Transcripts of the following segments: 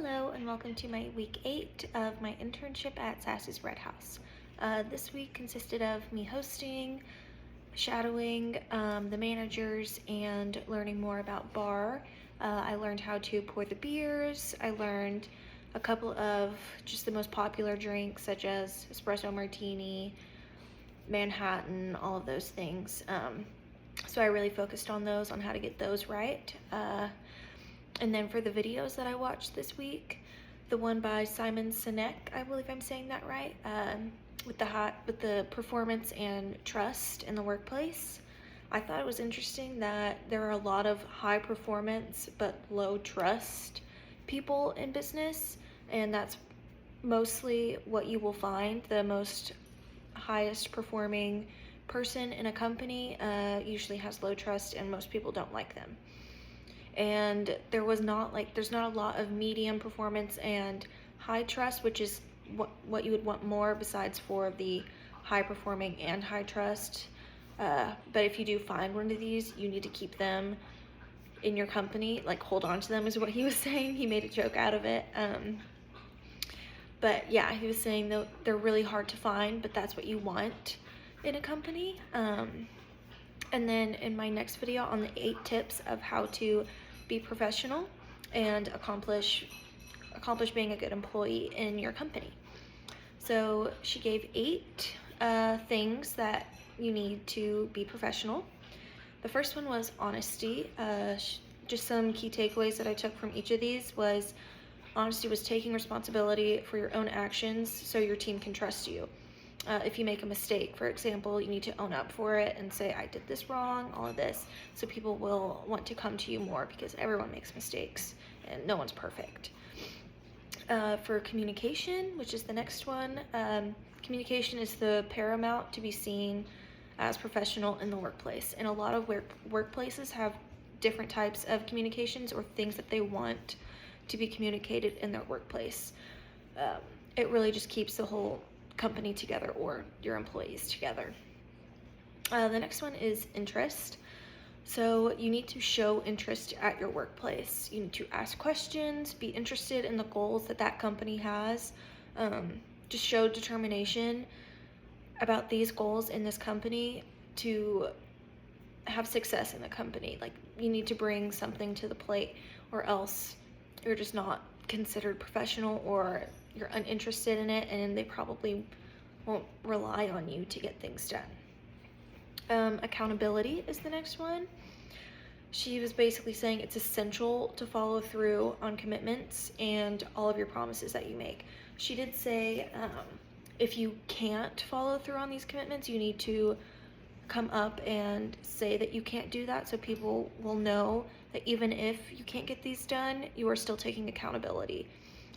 Hello and welcome to my week 8 of my internship at Sass's Red House. This week consisted of me hosting, shadowing the managers, and learning more about bar. I learned how to pour the beers. I learned a couple of just the most popular drinks such as espresso martini, Manhattan, all of those things. So I really focused on those, on how to get those right. And then for the videos that I watched this week, the one by Simon Sinek, I believe I'm saying that right, with the performance and trust in the workplace. I thought it was interesting that there are a lot of high performance but low trust people in business, and that's mostly what you will find. The most highest performing person in a company usually has low trust, and most people don't like them. And there's not a lot of medium performance and high trust, which is what you would want more besides for the high performing and high trust. But if you do find one of these, you need to keep them in your company, like hold on to them is what he was saying. He made a joke out of it. But yeah, he was saying that they're really hard to find, but that's what you want in a company. And then in my next video on the 8 tips of how to be professional and accomplish being a good employee in your company. So she gave 8 things that you need to be professional. The first one was honesty. Just some key takeaways that I took from each of these was honesty was taking responsibility for your own actions so your team can trust you. If you make a mistake, for example, you need to own up for it and say, I did this wrong, all of this, so people will want to come to you more because everyone makes mistakes and no one's perfect. For communication, which is the next one, communication is the paramount to be seen as professional in the workplace. And a lot of workplaces have different types of communications or things that they want to be communicated in their workplace. It really just keeps the whole company together or your employees together. The next one is interest. So you need to show interest at your workplace. You need to ask questions, be interested in the goals that company has. Just show determination about these goals in this company to have success in the company. Like, you need to bring something to the plate, or else you're just not considered professional, or you're uninterested in it, and they probably won't rely on you to get things done. Accountability is the next one. She was basically saying it's essential to follow through on commitments and all of your promises that you make. She did say if you can't follow through on these commitments, you need to come up and say that you can't do that, so people will know that even if you can't get these done, you are still taking accountability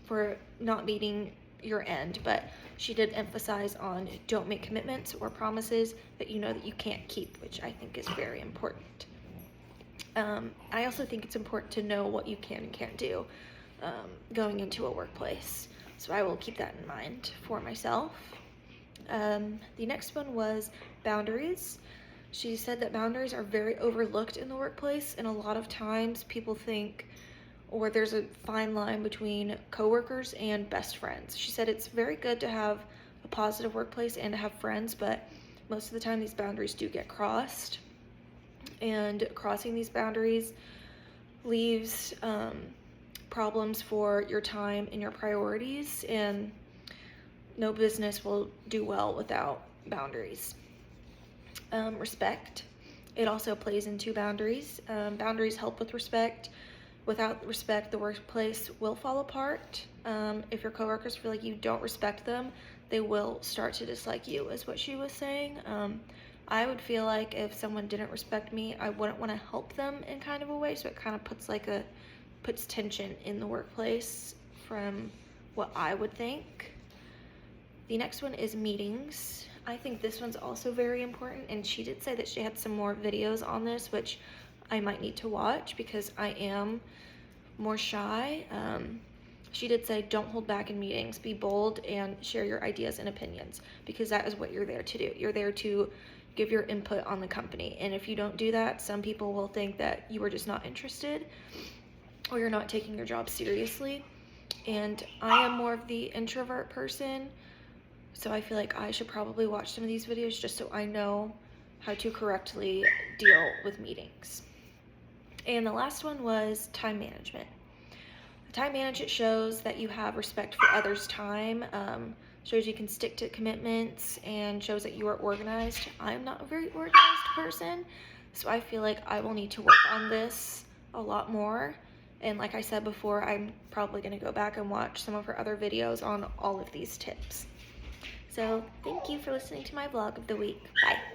for not meeting your end. But she did emphasize on don't make commitments or promises that you know that you can't keep, which I think is very important. I also think it's important to know what you can and can't do going into a workplace, so I will keep that in mind for myself. The next one was boundaries. She said that boundaries are very overlooked in the workplace, and a lot of times people think, or there's a fine line between coworkers and best friends. She said it's very good to have a positive workplace and to have friends, but most of the time these boundaries do get crossed, and crossing these boundaries leaves problems for your time and your priorities, and no business will do well without boundaries. Respect. It also plays into boundaries. Boundaries help with respect. Without respect, the workplace will fall apart. If your coworkers feel like you don't respect them, they will start to dislike you, is what she was saying. I would feel like if someone didn't respect me, I wouldn't want to help them in kind of a way, so it kind of puts tension in the workplace from what I would think. The next one is meetings. I think this one's also very important, and she did say that she had some more videos on this, which I might need to watch because I am more shy. She did say don't hold back in meetings, be bold and share your ideas and opinions, because that is what you're there to do. You're there to give your input on the company, and if you don't do that, some people will think that you are just not interested or you're not taking your job seriously. and I am more of the introvert person, so I feel like I should probably watch some of these videos just so I know how to correctly deal with meetings. And the last one was time management. The time management shows that you have respect for others' time, shows you can stick to commitments, and shows that you are organized. I'm not a very organized person, so I feel like I will need to work on this a lot more. And like I said before, I'm probably going to go back and watch some of her other videos on all of these tips. So thank you for listening to my vlog of the week. Bye.